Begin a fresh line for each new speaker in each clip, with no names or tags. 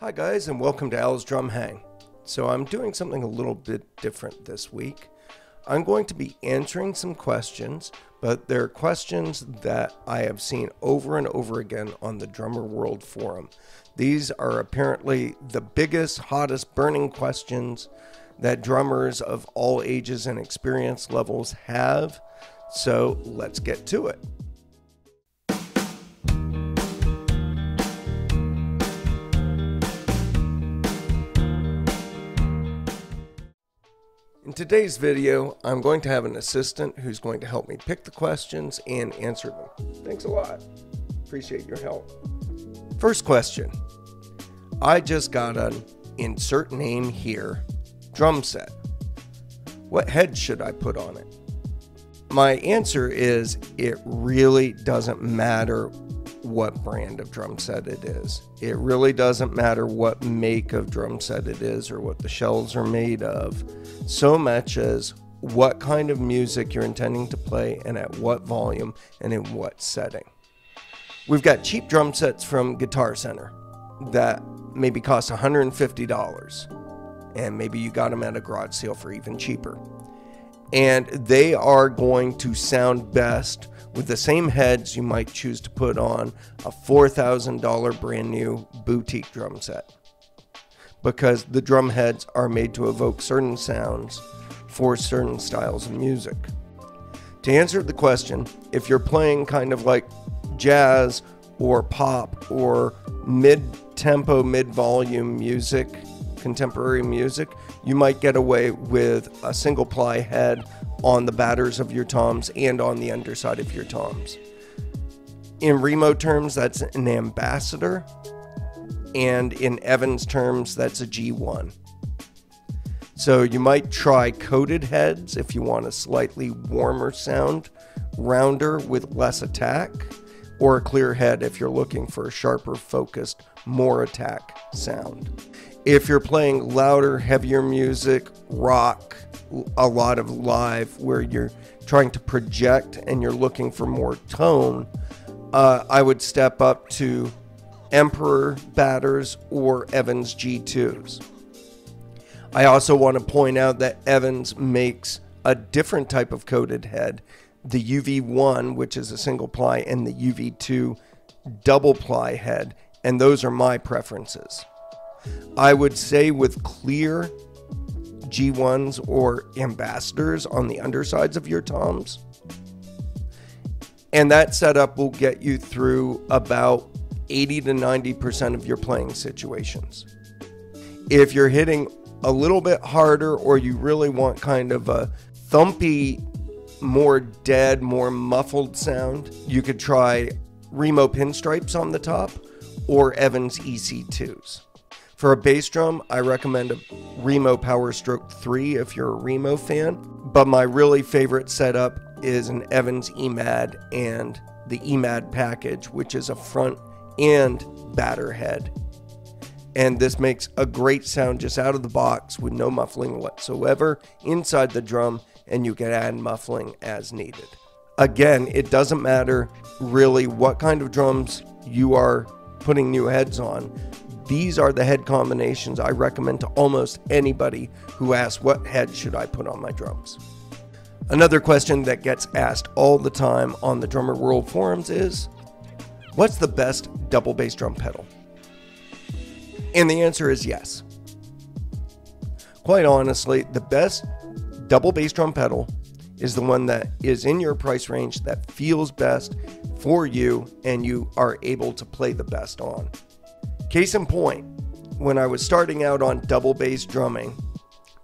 Hi guys, and welcome to Al's Drum Hang. So I'm doing something a little bit different this week. I'm going to be answering some questions, but they're questions that I have seen over and over again on the Drummerworld Forum. These are apparently the biggest, hottest, burning questions that drummers of all ages and experience levels have. So let's get to it. In today's video, I'm going to have an assistant who's going to help me pick the questions and answer them. Thanks a lot. Appreciate your help. First question. I just got an insert name here drum set. What head should I put on it? My answer is it really doesn't matter what brand of drum set it is. It really doesn't matter what make of drum set it is or what the shells are made of, so much as what kind of music you're intending to play and at what volume and in what setting. We've got cheap drum sets from Guitar Center that maybe cost $150, and maybe you got them at a garage sale for even cheaper. And they are going to sound best with the same heads you might choose to put on a $4,000 brand new boutique drum set, because the drum heads are made to evoke certain sounds for certain styles of music. To answer the question, if you're playing kind of like jazz or pop or mid-tempo, mid-volume music, contemporary music, you might get away with a single ply head on the batters of your toms and on the underside of your toms. In Remo terms, that's an ambassador, and in Evans terms, that's a G1. So you might try coated heads if you want a slightly warmer sound, rounder with less attack, or a clear head if you're looking for a sharper, focused, more attack sound. If you're playing louder, heavier music, rock, a lot of live where you're trying to project and you're looking for more tone, I would step up to Emperor batters or Evans G2s. I also want to point out that Evans makes a different type of coated head, the UV1, which is a single ply, and the UV2 double ply head, and those are my preferences. I would say with clear G1s or ambassadors on the undersides of your toms, and that setup will get you through about 80 to 90% of your playing situations. If you're hitting a little bit harder, or you really want kind of a thumpy, more dead, more muffled sound, you could try Remo pinstripes on the top or Evans EC2s. For a bass drum, I recommend a Remo Power Stroke 3 if you're a Remo fan, but my really favorite setup is an Evans EMAD and the EMAD package, which is a front and batter head. And this makes a great sound just out of the box with no muffling whatsoever inside the drum, and you can add muffling as needed. Again, it doesn't matter really what kind of drums you are putting new heads on. These are the head combinations I recommend to almost anybody who asks, what head should I put on my drums? Another question that gets asked all the time on the Drummerworld Forums is, what's the best double bass drum pedal? And the answer is yes. Quite honestly, the best double bass drum pedal is the one that is in your price range, that feels best for you and you are able to play the best on. Case in point, when I was starting out on double bass drumming,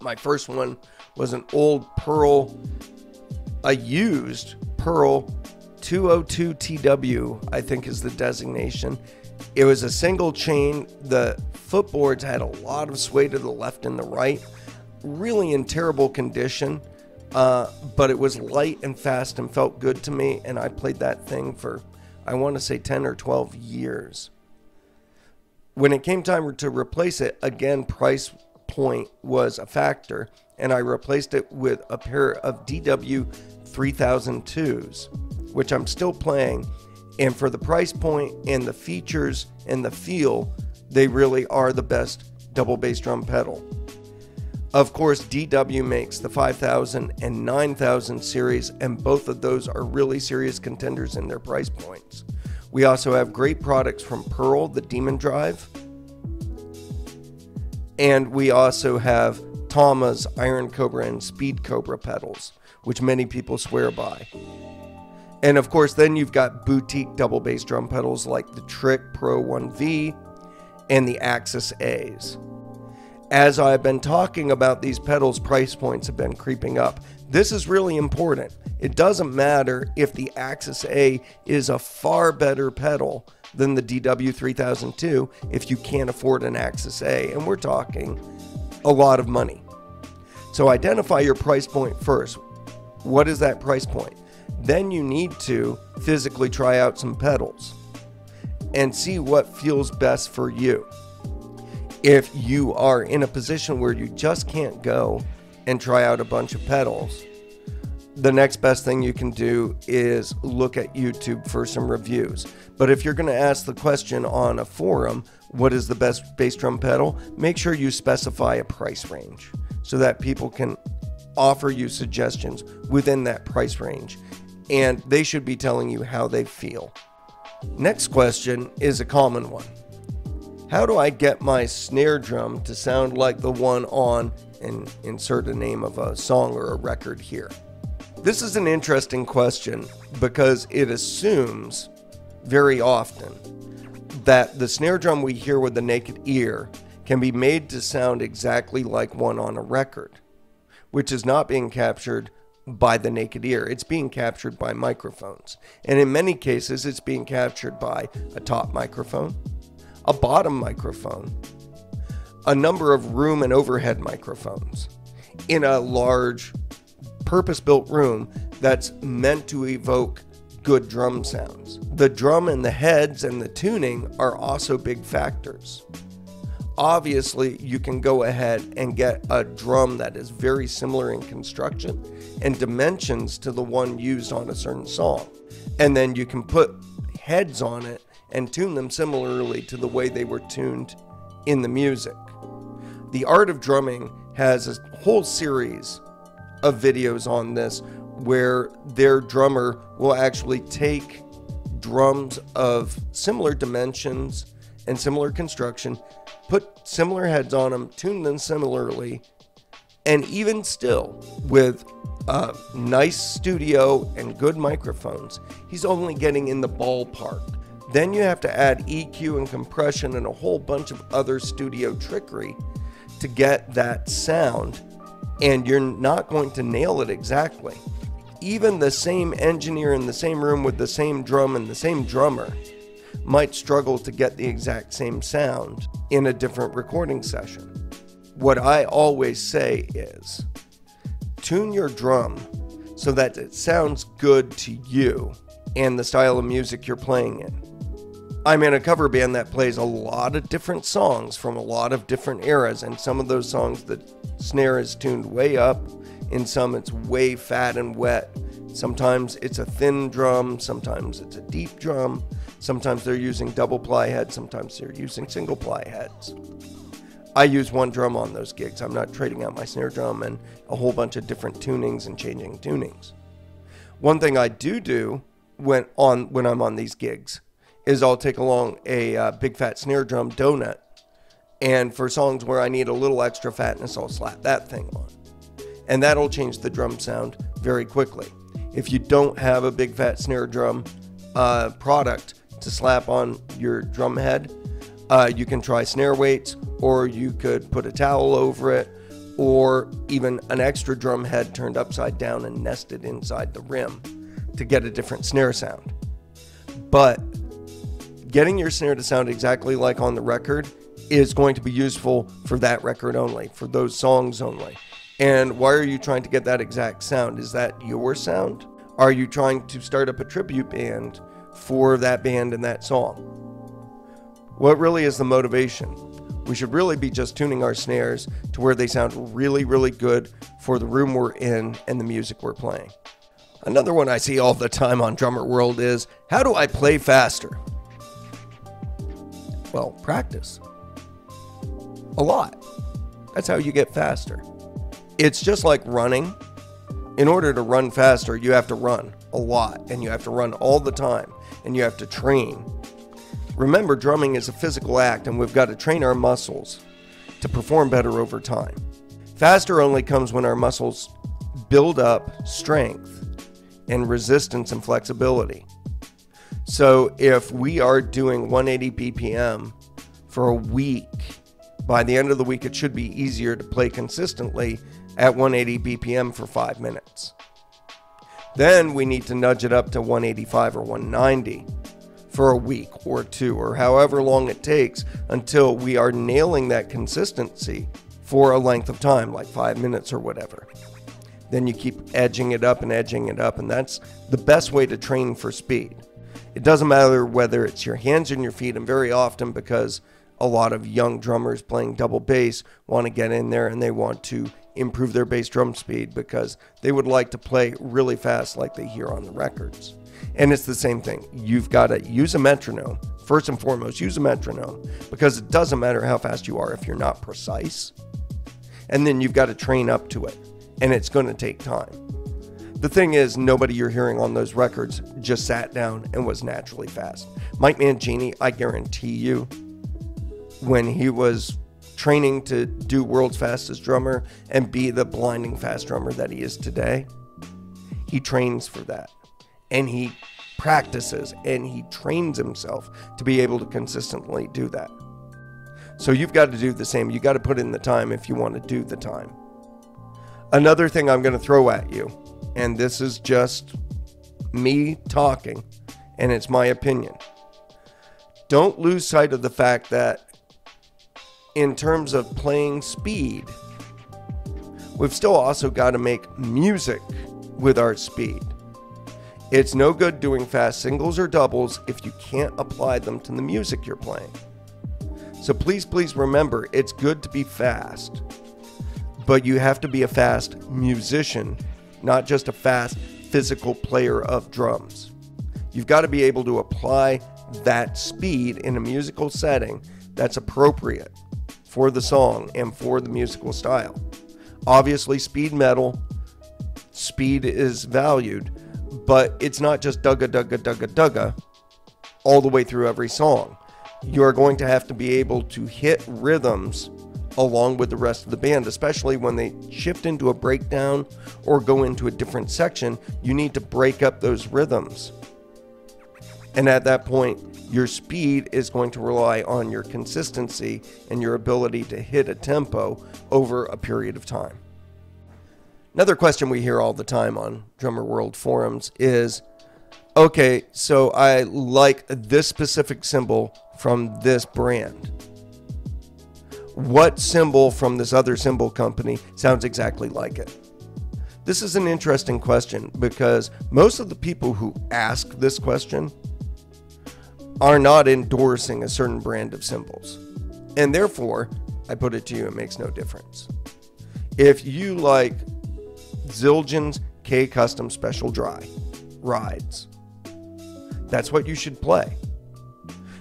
my first one was an old Pearl, a used Pearl 202 TW, I think is the designation. It was a single chain. The footboards had a lot of sway to the left and the right, really in terrible condition, but it was light and fast and felt good to me, and I played that thing for, I want to say 10 or 12 years. When it came time to replace it, again, price point was a factor, and I replaced it with a pair of DW 3002s, which I'm still playing, and for the price point and the features and the feel, They really are the best double bass drum pedal. Of course, DW makes the 5000 and 9000 series, and both of those are really serious contenders in their price points. We also have great products from Pearl, the Demon Drive, and we also have Tama's Iron Cobra and Speed Cobra pedals, which many people swear by. And of course, then you've got boutique double bass drum pedals like the Trick Pro 1V and the Axis A's. As I've been talking about these pedals, price points have been creeping up. This is really important. It doesn't matter if the Axis A is a far better pedal than the DW3002 if you can't afford an Axis A, and we're talking a lot of money. So identify your price point first. What is that price point? Then you need to physically try out some pedals and see what feels best for you. If you are in a position where you just can't go and try out a bunch of pedals, the next best thing you can do is look at YouTube for some reviews. But if you're going to ask the question on a forum, what is the best bass drum pedal? Make sure you specify a price range so that people can offer you suggestions within that price range, and they should be telling you how they feel. Next question is a common one. How do I get my snare drum to sound like the one on, and insert a name of a song or a record here? This is an interesting question because it assumes very often that the snare drum we hear with the naked ear can be made to sound exactly like one on a record, which is not being captured by the naked ear. It's being captured by microphones. And in many cases, it's being captured by a top microphone, a bottom microphone, a number of room and overhead microphones in a large purpose-built room that's meant to evoke good drum sounds. The drum and the heads and the tuning are also big factors. Obviously, you can go ahead and get a drum that is very similar in construction and dimensions to the one used on a certain song. And then you can put heads on it and tune them similarly to the way they were tuned in the music. The Art of Drumming has a whole series of videos on this where their drummer will actually take drums of similar dimensions and similar construction, put similar heads on them, tune them similarly, and even still, with a nice studio and good microphones, he's only getting in the ballpark. Then you have to add EQ and compression and a whole bunch of other studio trickery to get that sound, and you're not going to nail it exactly. Even the same engineer in the same room with the same drum and the same drummer might struggle to get the exact same sound in a different recording session. What I always say is, tune your drum so that it sounds good to you and the style of music you're playing in. I'm in a cover band that plays a lot of different songs from a lot of different eras, and some of those songs the snare is tuned way up, in some it's way fat and wet. Sometimes it's a thin drum, sometimes it's a deep drum, sometimes they're using double ply heads, sometimes they're using single ply heads. I use one drum on those gigs. I'm not trading out my snare drum and a whole bunch of different tunings and changing tunings. One thing I do when I'm on these gigs is I'll take along a big fat snare drum donut, and for songs where I need a little extra fatness, I'll slap that thing on. And that'll change the drum sound very quickly. If you don't have a big fat snare drum product to slap on your drum head, you can try snare weights, or you could put a towel over it, or even an extra drum head turned upside down and nested inside the rim to get a different snare sound. But getting your snare to sound exactly like on the record is going to be useful for that record only, for those songs only. And why are you trying to get that exact sound? Is that your sound? Are you trying to start up a tribute band for that band and that song? What really is the motivation? We should really be just tuning our snares to where they sound really, really good for the room we're in and the music we're playing. Another one I see all the time on Drummerworld is, how do I play faster? Well, practice. a lot. That's how you get faster. It's just like running. In order to run faster, you have to run a lot, and you have to run all the time, and you have to train. Remember, drumming is a physical act, and we've got to train our muscles to perform better over time. Faster only comes when our muscles build up strength and resistance and flexibility. So if we are doing 180 BPM for a week, by the end of the week, it should be easier to play consistently at 180 BPM for 5 minutes. Then we need to nudge it up to 185 or 190 for a week or two, or however long it takes until we are nailing that consistency for a length of time, like 5 minutes or whatever. Then you keep edging it up, and that's the best way to train for speed. It doesn't matter whether it's your hands and your feet, and very often, because a lot of young drummers playing double bass want to get in there and they want to improve their bass drum speed because they would like to play really fast like they hear on the records. And it's the same thing. You've got to use a metronome. First and foremost, use a metronome, because it doesn't matter how fast you are if you're not precise. And then you've got to train up to it, and it's going to take time. The thing is, nobody you're hearing on those records just sat down and was naturally fast. Mike Mangini, I guarantee you, when he was training to do world's fastest drummer and be the blinding fast drummer that he is today, he trains for that. And he practices and he trains himself to be able to consistently do that. So you've got to do the same. You got to put in the time if you want to do the time. Another thing I'm going to throw at you, and this is just me talking, and it's my opinion. Don't lose sight of the fact that in terms of playing speed, we've still also got to make music with our speed. It's no good doing fast singles or doubles if you can't apply them to the music you're playing. So please remember, it's good to be fast, but you have to be a fast musician, not just a fast physical player of drums. You've got to be able to apply that speed in a musical setting that's appropriate for the song and for the musical style. Obviously, speed metal, speed is valued, but it's not just dugga dugga dugga dugga all the way through every song. You're going to have to be able to hit rhythms along with the rest of the band, especially when they shift into a breakdown or go into a different section. You need to break up those rhythms. And at that point, your speed is going to rely on your consistency and your ability to hit a tempo over a period of time. Another question we hear all the time on Drummerworld Forums is, okay, so I like this specific cymbal from this brand. What cymbal from this other cymbal company sounds exactly like it? This is an interesting question because most of the people who ask this question are not endorsing a certain brand of cymbals. And therefore, I put it to you, it makes no difference. If you like Zildjian's K Custom Special Dry rides, that's what you should play.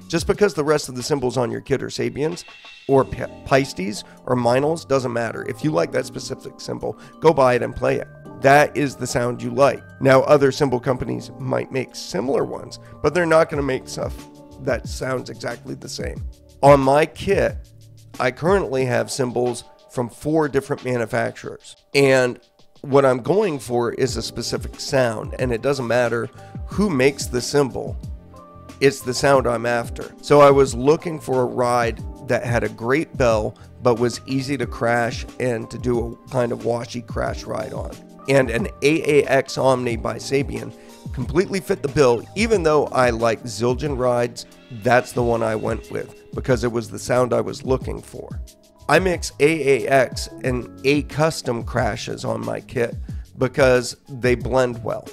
Just because the rest of the cymbals on your kit are Sabians or Pistes or Minals doesn't matter. If you like that specific cymbal, go buy it and play it. That is the sound you like. Now, other cymbal companies might make similar ones, but they're not going to make stuff that sounds exactly the same. On my kit, I currently have cymbals from 4 different manufacturers. And what I'm going for is a specific sound, and it doesn't matter who makes the cymbal. It's the sound I'm after. So I was looking for a ride that had a great bell, but was easy to crash and to do a kind of washy crash ride on. And an AAX Omni by Sabian completely fit the bill. Even though I like Zildjian rides, that's the one I went with because it was the sound I was looking for. I mix AAX and A custom crashes on my kit because they blend well.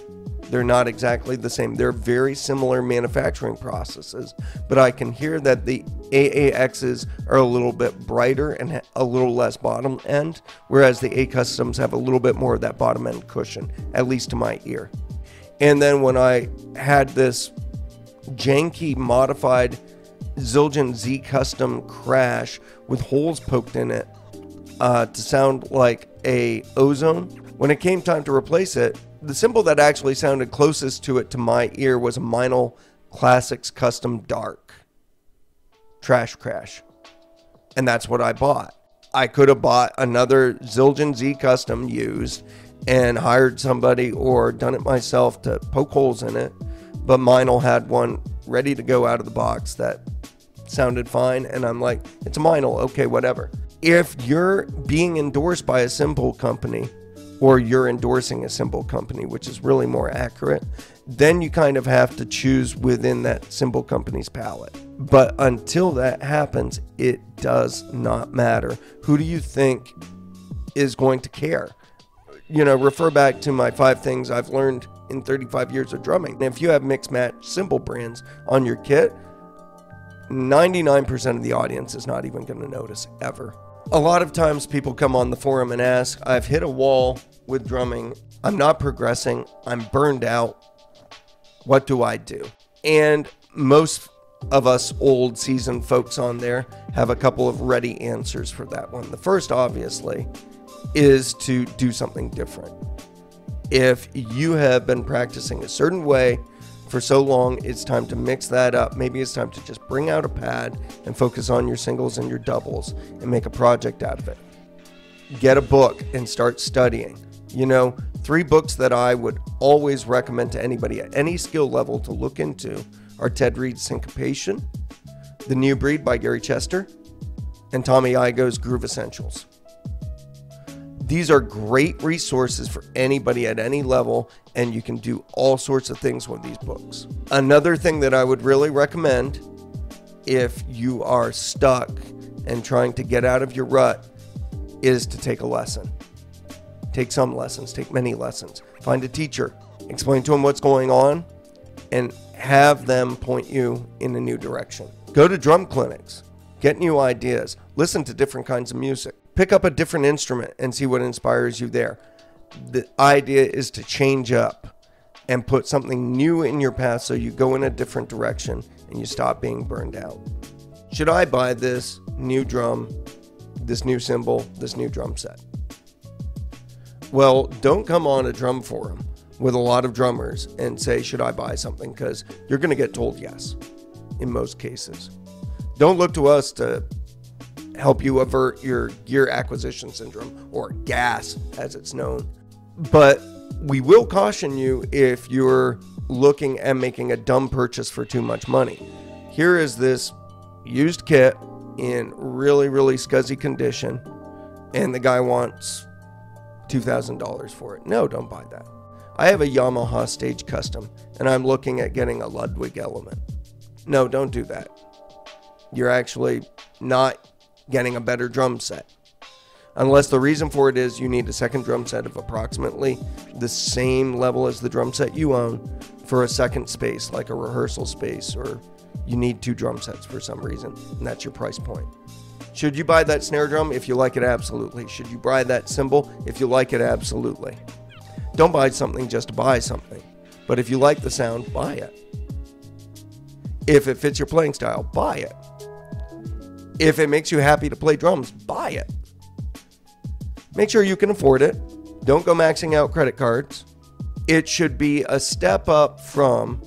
They're not exactly the same. They're very similar manufacturing processes, but I can hear that the AAXs are a little bit brighter and a little less bottom end, whereas the A customs have a little bit more of that bottom end cushion, at least to my ear. And then when I had this janky modified Zildjian Z Custom Crash with holes poked in it to sound like a ozone. When it came time to replace it, the cymbal that actually sounded closest to it to my ear was a Meinl Classics Custom Dark Trash Crash. And that's what I bought. I could have bought another Zildjian Z Custom used and hired somebody or done it myself to poke holes in it. But Meinl had one ready to go out of the box that sounded fine. And I'm like, it's a Meinl, okay, whatever. If you're being endorsed by a cymbal company, or you're endorsing a cymbal company, which is really more accurate, then you kind of have to choose within that cymbal company's palette. But until that happens, it does not matter. Who do you think is going to care? You know, refer back to my 5 things I've learned in 35 years of drumming. And if you have mix match cymbal brands on your kit, 99% of the audience is not even going to notice ever. A lot of times people come on the forum and ask, I've hit a wall with drumming. I'm not progressing. I'm burned out. What do I do? And most of us old seasoned folks on there have a couple of ready answers for that one. The first, obviously, is to do something different. If you have been practicing a certain way for so long, it's time to mix that up. Maybe it's time to just bring out a pad and focus on your singles and your doubles and make a project out of it. Get a book and start studying. You know, 3 books that I would always recommend to anybody at any skill level to look into are Ted Reed's Syncopation, The New Breed by Gary Chester, and Tommy Igoe's Groove Essentials. These are great resources for anybody at any level, and you can do all sorts of things with these books. Another thing that I would really recommend if you are stuck and trying to get out of your rut is to take a lesson. Take some lessons, take many lessons. Find a teacher, explain to them what's going on, and have them point you in a new direction. Go to drum clinics, get new ideas, listen to different kinds of music. Pick up a different instrument and see what inspires you there. The idea is to change up and put something new in your path so you go in a different direction and you stop being burned out. Should I buy this new drum, this new cymbal, this new drum set? Well, don't come on a drum forum with a lot of drummers and say, should I buy something? Because you're going to get told yes in most cases. Don't look to us to help you avert your gear acquisition syndrome, or GAS as it's known. But we will caution you if you're looking at making a dumb purchase for too much money. Here is this used kit in really, really scuzzy condition, and the guy wants $2,000 for it. No, don't buy that. I have a Yamaha Stage Custom, and I'm looking at getting a Ludwig Element. No, don't do that. You're actually not getting a better drum set. Unless the reason for it is you need a second drum set of approximately the same level as the drum set you own for a second space, like a rehearsal space, or you need 2 drum sets for some reason, and that's your price point. Should you buy that snare drum? If you like it, absolutely. Should you buy that cymbal? If you like it, absolutely. Don't buy something just to buy something. But if you like the sound, buy it. If it fits your playing style, buy it. If it makes you happy to play drums, buy it. Make sure you can afford it. Don't go maxing out credit cards. It should be a step up from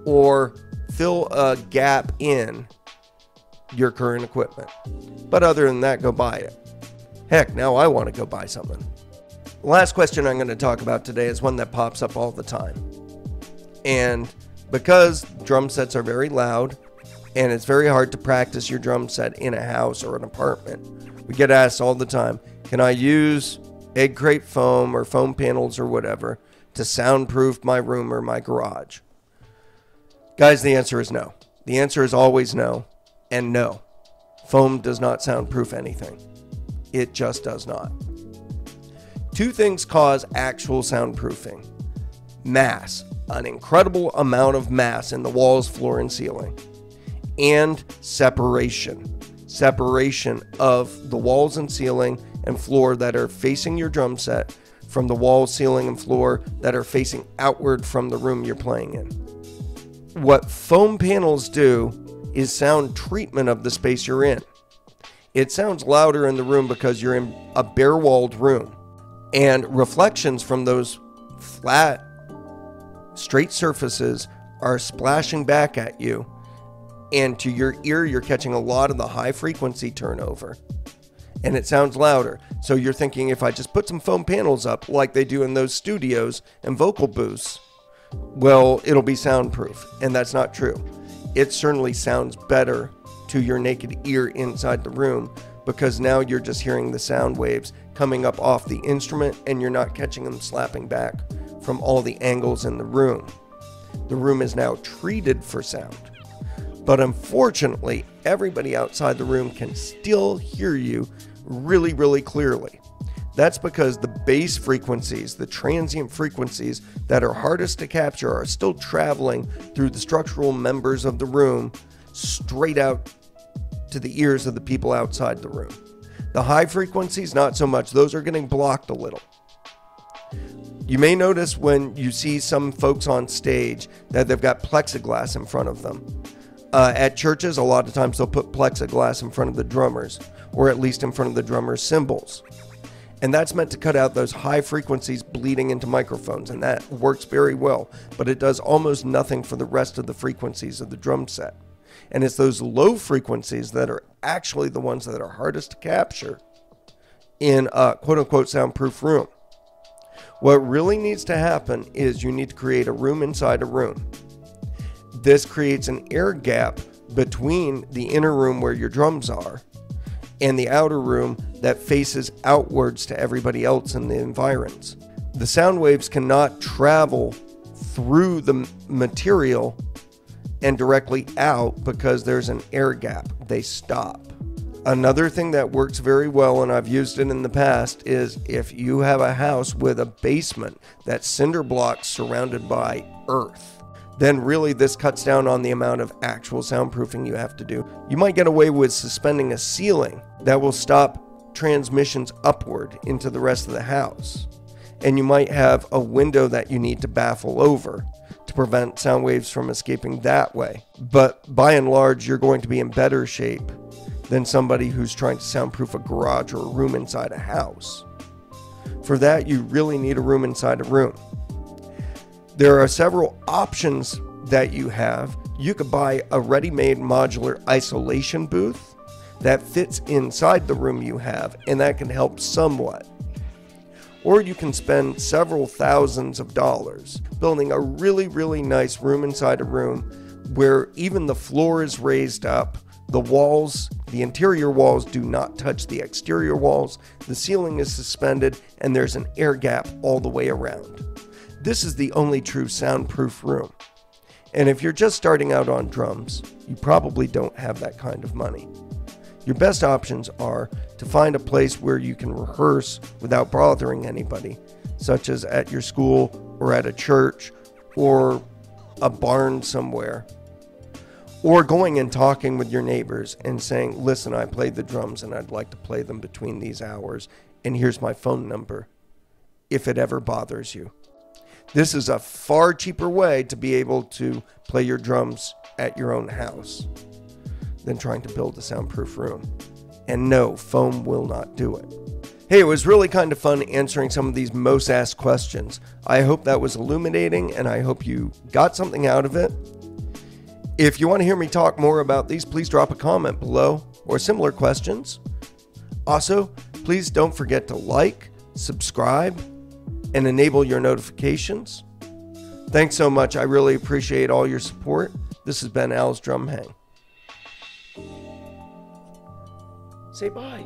or fill a gap in your current equipment. But other than that, go buy it. Heck, now I want to go buy something. The last question I'm going to talk about today is one that pops up all the time. And because drum sets are very loud, and it's very hard to practice your drum set in a house or an apartment, we get asked all the time, can I use egg crate foam or foam panels or whatever to soundproof my room or my garage? Guys, the answer is no. The answer is always no, and no. Foam does not soundproof anything. It just does not. 2 things cause actual soundproofing. Mass, an incredible amount of mass in the walls, floor, and ceiling. And separation of the walls and ceiling and floor that are facing your drum set from the walls, ceiling, and floor that are facing outward from the room you're playing in. What foam panels do is sound treatment of the space you're in. It sounds louder in the room because you're in a bare-walled room, and reflections from those flat, straight surfaces are splashing back at you, and to your ear you're catching a lot of the high frequency turnover, and it sounds louder. So you're thinking, if I just put some foam panels up like they do in those studios and vocal booths, well, it'll be soundproof. And that's not true. It certainly sounds better to your naked ear inside the room, because now you're just hearing the sound waves coming up off the instrument, and you're not catching them slapping back from all the angles in the room. The room is now treated for sound. But unfortunately, everybody outside the room can still hear you really, really clearly. That's because the bass frequencies, the transient frequencies that are hardest to capture, are still traveling through the structural members of the room straight out to the ears of the people outside the room. The high frequencies, not so much. Those are getting blocked a little. You may notice when you see some folks on stage that they've got plexiglass in front of them. At churches, a lot of times they'll put plexiglass in front of the drummers, or at least in front of the drummer's cymbals. And that's meant to cut out those high frequencies bleeding into microphones, and that works very well, but it does almost nothing for the rest of the frequencies of the drum set. And it's those low frequencies that are actually the ones that are hardest to capture in a quote-unquote soundproof room. What really needs to happen is you need to create a room inside a room. This creates an air gap between the inner room where your drums are and the outer room that faces outwards to everybody else in the environs. The sound waves cannot travel through the material and directly out because there's an air gap. They stop. Another thing that works very well, and I've used it in the past, is if you have a house with a basement that's cinder blocks surrounded by earth, then really this cuts down on the amount of actual soundproofing you have to do. You might get away with suspending a ceiling that will stop transmissions upward into the rest of the house. And you might have a window that you need to baffle over to prevent sound waves from escaping that way. But by and large, you're going to be in better shape than somebody who's trying to soundproof a garage or a room inside a house. For that, you really need a room inside a room. There are several options that you have. You could buy a ready-made modular isolation booth that fits inside the room you have, and that can help somewhat. Or you can spend several thousands of dollars building a really, really nice room inside a room where even the floor is raised up. The walls, the interior walls, do not touch the exterior walls. The ceiling is suspended, and there's an air gap all the way around. This is the only true soundproof room. And if you're just starting out on drums, you probably don't have that kind of money. Your best options are to find a place where you can rehearse without bothering anybody, such as at your school or at a church or a barn somewhere. Or going and talking with your neighbors and saying, listen, I played the drums and I'd like to play them between these hours, and here's my phone number, if it ever bothers you. This is a far cheaper way to be able to play your drums at your own house than trying to build a soundproof room. And no, foam will not do it. Hey, it was really kind of fun answering some of these most asked questions. I hope that was illuminating, and I hope you got something out of it. If you want to hear me talk more about these, please drop a comment below or similar questions. Also, please don't forget to like, subscribe, and enable your notifications. Thanks so much. I really appreciate all your support. This has been Al's Drum Hang. Say bye.